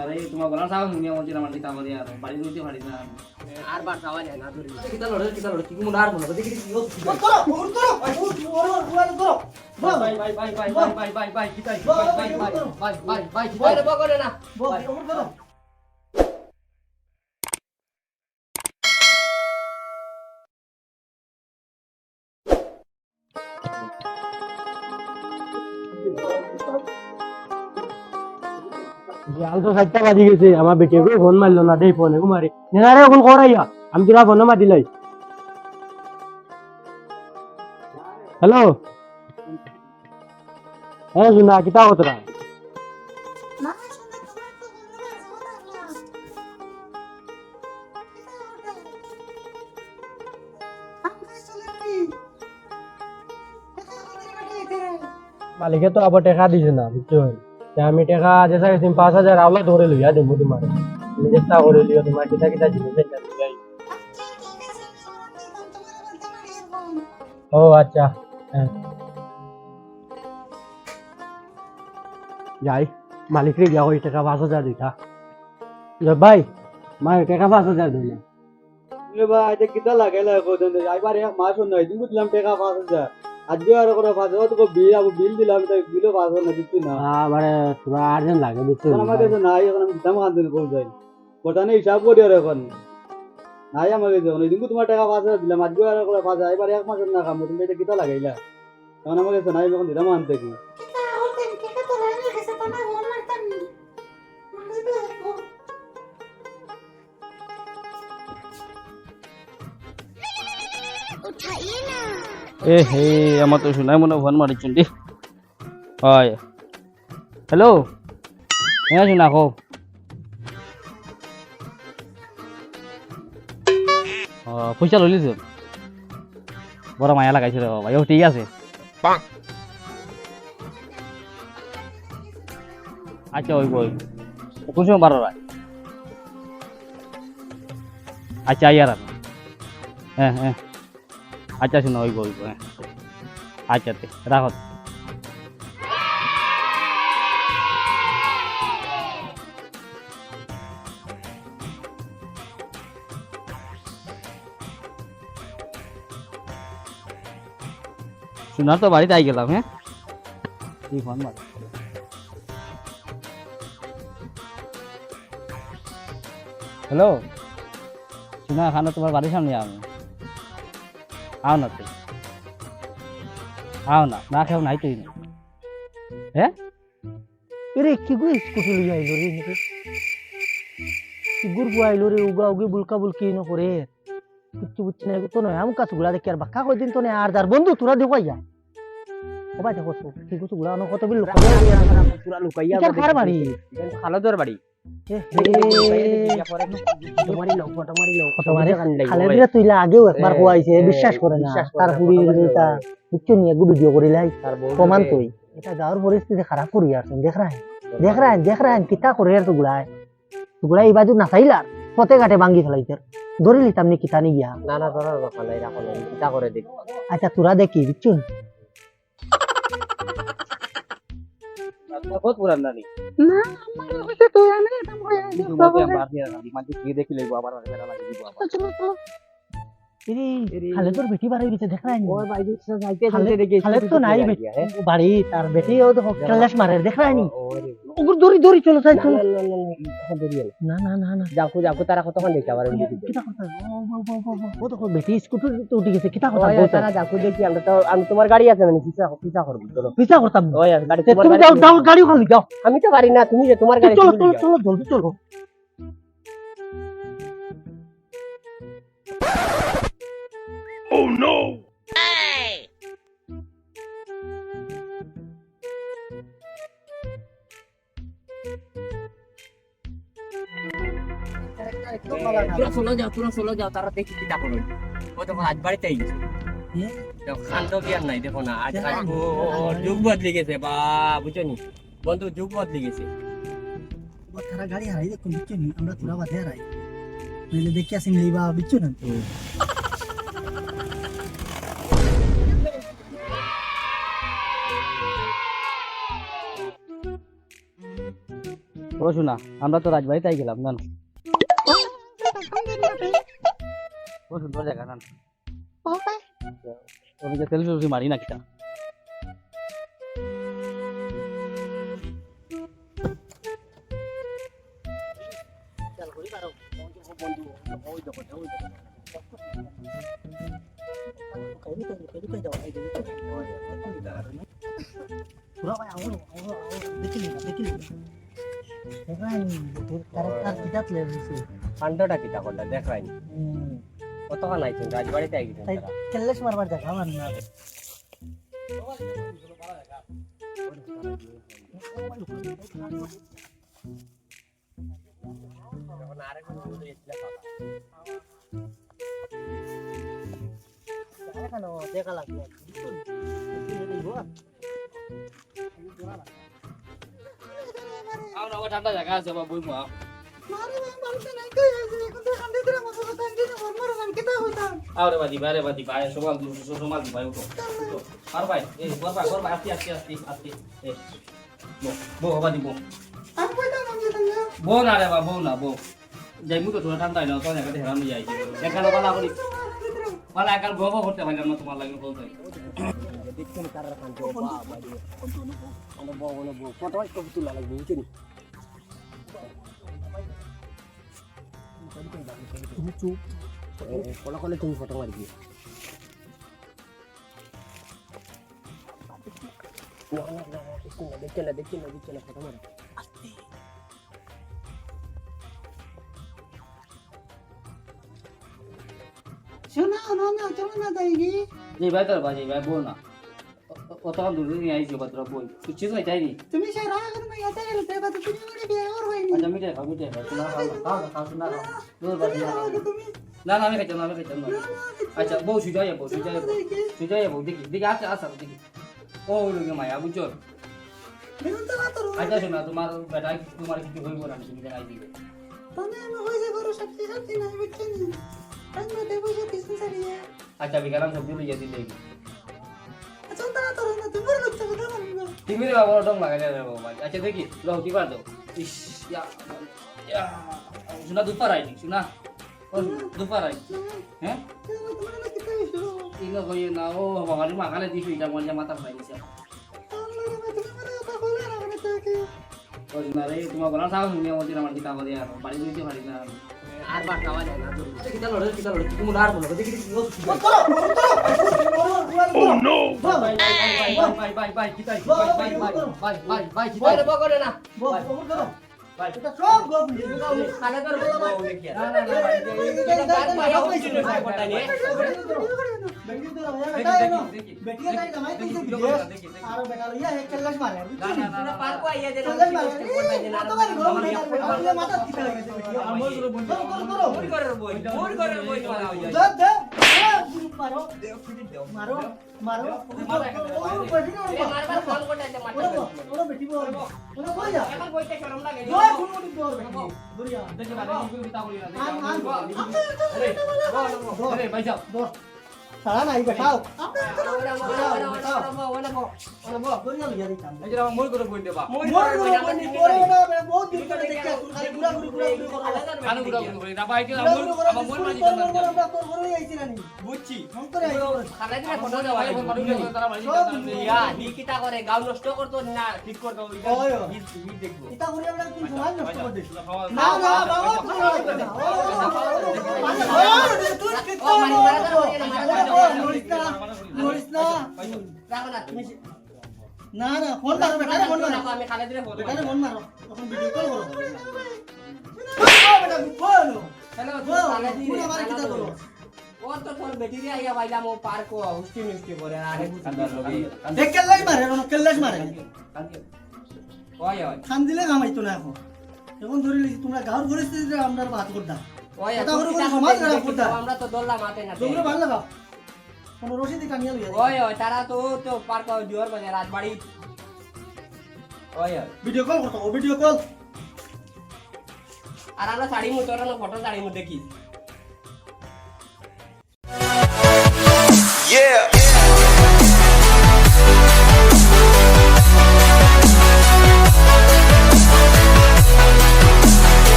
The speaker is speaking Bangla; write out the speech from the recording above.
আরে তোমার বলা চাও নি আমার জিরা মাটি কাম দিয়া বাড়ি রইতে পারি না আর বার চাওয়া যায় না ধরে কিতা লড়ে কি মুন আর মনে দেখি কি ও করো ভাই কিতা ভাই কিতা রে বগরে না ভাই করো জাল তো 7টা বাজি গেছে আমার বেটিকে ফোন মারলো না দেই ফোনে কুমারে নেনারে এখন করাইয়া আমি তোরা ফোন মার দিলাই হ্যালো হ্যাঁ শুনা কিতা হতরা মালিকে তো আবার টাকা দিছে না বুঝছো আমি টাকা যেসা গেছি 5000 আওলা ধরে লইয়া দেবো তোমার তুমি চেষ্টা করে লিও তোমার কিতা কিতা জিনিস যাই ও আচ্ছা হ্যাঁ যাই মালিক রে গিয়া ওই টাকা 5000 দিতা ভাই মার টাকা 5000 দিলা এ ভাই এটা কিতা লাগাইলা কোদেন যাইবার এক মাস নয় দিন বুঝলাম টাকা 5000 আজকে আর করে 5000 তো বিল দিলাম তাই বিলও 5000 না দিচ্ছি না মানে তোরা আর্জেন্ট লাগে বুঝছো আমার কাছে নাই এখন আমি দাম আনতে বল যাই বর্তমানে হিসাব করি আর এখন নাই আমার কাছে ওই দিন তোমার টাকা 5000 দিলাম আজকে আর করে 5000 এবার এক মাসের না কাম তুমি এটা কিতা লাগাইলা তখন আমার কাছে নাই এখন দিলাম আনতে কি এ হে আমার তো শুনাই মনে ফোন মারিছেন দি হয় হ্যালো হ্যাঁ শুনা কো পয়সা লইলিস বড় মায়া লাগাইছে রে ভাই ও ঠিক আছে আচ্ছা ওই বই কোন সময় 12 রাত আচ্ছা ইয়ার হ্যাঁ হ্যাঁ আচ্ছা শুনো ওই বই হ্যাঁ আচ্ছা রাখো শোনার তো বাড়িতে আই গেলাম হ্যাঁ কি ফোন মার হ্যালো শোনা খানা তোমার বাড়ির সামনে আমি আও না তুই আও না খেও নাই তুই হ্যাঁ এরে কি গো স্কুটি লই আইলো রে নাকি কি গুরগু আইলো রে উগা উগি বুলকা বুলকি ন করে কিচ্ছু বুঝছ না তো নয় আমকা সুগুলা দেখি আর বাক্কা কই দিন তো না আর যার বন্ধু তোরা দেখাইয়া ও ভাই দেখো কি কিছু গুলা ন কত বিল লোক পুরা লুকাইয়া কার বাড়ি খালাদর বাড়ি তুইলা আগেও একবার কোয়াইছে বিশ্বাস করে না তার বুঝছো নি একটু ভিডিও করিলাই প্রমাণ তুই এটা গাঁর পরিস্থিতি খারাপ করি আসছেন দেখ রাহেন কিতা করে আর তুগুলা এই বাজু নাচাইলা পথে ঘাটে ভাঙ্গি ফেলাইছে ধরে লিতাম নি কিতা নি গিয়া না না ধরার কথা নাই রাখো কিতা করে দেখ আচ্ছা তোরা দেখি বুঝছো বহুত পুরান নানি না আমার হইছে তো আমি এটা মই তুমি আমার দিয়ে নানি মাঝে কি দেখি লইবো আবার বেলা লাগি দিব আবার চলো খালে তোর বেটি বাড়ি দিতে দেখ রাই ওই ভাই যাইতে দেখি খালে তো নাই বেটি বাড়ি তার বেটি ও তো ক্লাস মারে দেখ রাই নি ওগুর দড়ি চলো তাই চলো না না না না যাও তারা কতক্ষণ দেখতে আবার কিটা কথা ও তো বেটি স্কুটি তো উঠে গেছে কিটা কথা ওই তারা যাও দেখি আমি তোমার গাড়ি আছে মানে পিছা করব চলো পিছা করতাম ওই গাড়ি তোমার গাড়ি যাও গাড়ি খালি যাও আমি তো পারি না তুমি যে তোমার গাড়ি চলো জলদি চলো Oh no! তোরা চলো যাও তারা দেখি কিতা করো ও তো আজ বাড়িতে গেছে শান্ত কি আর নাই দেখো না আজ যুগ বদলে গেছে বা বুঝছো নি বন্ধু যুগ বদলে গেছে তারা গাড়ি হারাই দেখুন বুঝছো নি আমরা তোরা বাদে হারাই নইলে দেখি আসিন লইবা বুঝছো না ও শোনা আমরা তো রাজবাড়িতে গেলাম না ও সুন্দর জায়গা না তুমি যে তেল সুজি মারি না কিটা কাণ্ডটা কিতা করটা দেখাই কতক্ষণ আইছেন রাজবাড়িতে আইছেন কেল্লেশ মারবার দেখা আমার না দেখা লাগবে আমরা ঠান্ডা জায়গা আছে বা বইমা আরে বাদি ভাই সমাল ভাই উঠো আর ভাই এই কর ভাই আস্তে এ বো বাদি বো বো না রে বা বো না বো যাইমু তো তোরা ঠান্ডা না তো জায়গা হেরান যাই এখানে বালা করি বালা একাল গব করতে পারলাম না তোমার লাগে বলতে দেখছেন কার কাণ্ড বাবা আমরা বউ বলে বউ ফটো কপি তুলা লাগবে বুঝছেন তুমি চুপ কলে তুমি ফটো মারবি দেখছেন না ফটো মার শোনা না চলো না যাইগি যে ভাই তোর বাজি ভাই বল না অতক্ষণ দূরে নিয়ে আইছি বা তোরা বই কিছু নাই চাইনি তুমি সারা এখন मैं आता है ते बात তুমি মানে বিয়ে और হয়নি আচ্ছা মিটে শোনা খাও শোনা দূর বাজি না আমি খাইতাম না আচ্ছা বউ সুজাই বউ দেখি আসা দেখি ও লোকে মায়া বুঝছো দেখুন তো না তো আচ্ছা শোনা তোমার বেটা তোমার কিছু হইব না তুমি জানাই দিবে তনে আমি হইছে বড় সত্যি নাই বুঝছেন আজ মতে বুঝে কিসন সারিয়া আচ্ছা বিকারাম সবজি লইয়া দিলে আচ্ছা তা তো না তুমি লোক তো না তুমি রে বাবা ডং লাগাই রে বাবা আচ্ছা দেখি লো কি বাদ ইস ইয়া শোনা দুপার আই শোনা দুপার আই হ্যাঁ তোমার না কিতা হইছো ইনো কই না ও বাবা রে মাখালে দিছি এটা মনে মাথা খাই দিছে ও না রে তোমার বলা সাউ নিয়ে মধ্যে আমার কিতা বলে আর বাড়ি দিতে পারি না আর বার খাওয়া যায় না কিতা লড়ে তুমি আর বলো দেখি Oh no! বাই কিতা বাই কিতা বলে বগরে না বাই এটা সব গপ খালে তোর বউ দেখি না ভাই বেটিয়া তাই জামাই কইছে আর বেটা লইয়া এক কেল্লাস মারে না পার কো আইয়া দে কত করে গো বেটা মাথা দিতে লাগে বেটিয়া আমার গুলো বন্ধ মুড় করে বই করা হইয়া দে মারো মারো মারো মারবার ফোন করতে আছে মারতে ওরা বেটি বল ওরা কই যা এখন বইতে শরম লাগে জয় কুনমুটি দর বেটি দরিয়া দেখে বাড়ি কি বিতা বলি না আরে ভাই যাও দর সারা নাই বেটাও দরিয়া লইয়া দিতাম এই যে আমার মই করে বই দেবা মোর পরে ওটা বহুত দিন ধরে দেখি খালি গুড়া গুড়ি করো আনু গুড়া করে না ভাই কি আমার মই মারি দিতাম আমরা তোর ঘরে আইছি না বুঝছি ফোন করে আইছি খালে দিলে ফটো দেওয়া ভাই লাগে মানুষ তারা মারি দিতাম ইয়া হিকিটা করে গাও নষ্ট করতো না ঠিক করতো ওই দেখবো এটা করে আমরা তুই সমাজ নষ্ট করে দিস না না না বাবা তুই কিতা মরিস না রাখো না না না ফোন মারো বেটা ফোন মারো আমি খালে দিলে ফটো বেটা ফোন মারো তখন ভিডিও কল করো বেটা ফোন হ্যালো খালে দিলে আমার কিতা করো ও তো তোর বেটি রে আইয়া বাইলাম ও পার্ক ও হুস্টি মিষ্টি করে আরে দেখ কেল্লাস মারে না কেল্লাস মারে ওই ওই খান দিলে কামাইতো না এখন এখন ধরে লিছি তোমরা গাঁর পরিস্থিতিতে আমরা বাত করতা ওই এটা করে কোনো সমাজ খারাপ করতা আমরা তো দল্লা মাতে না তোমরা ভালো লাগাও কোনো রশিদি কানিয়া লইয়া ওই ওই তারা তো পার্ক দিওর বাজে রাজবাড়ি ওই ওই ভিডিও কল করতো ভিডিও কল আর আমরা শাড়ি মুতরানো ফটো শাড়ি মু দেখি Yeah!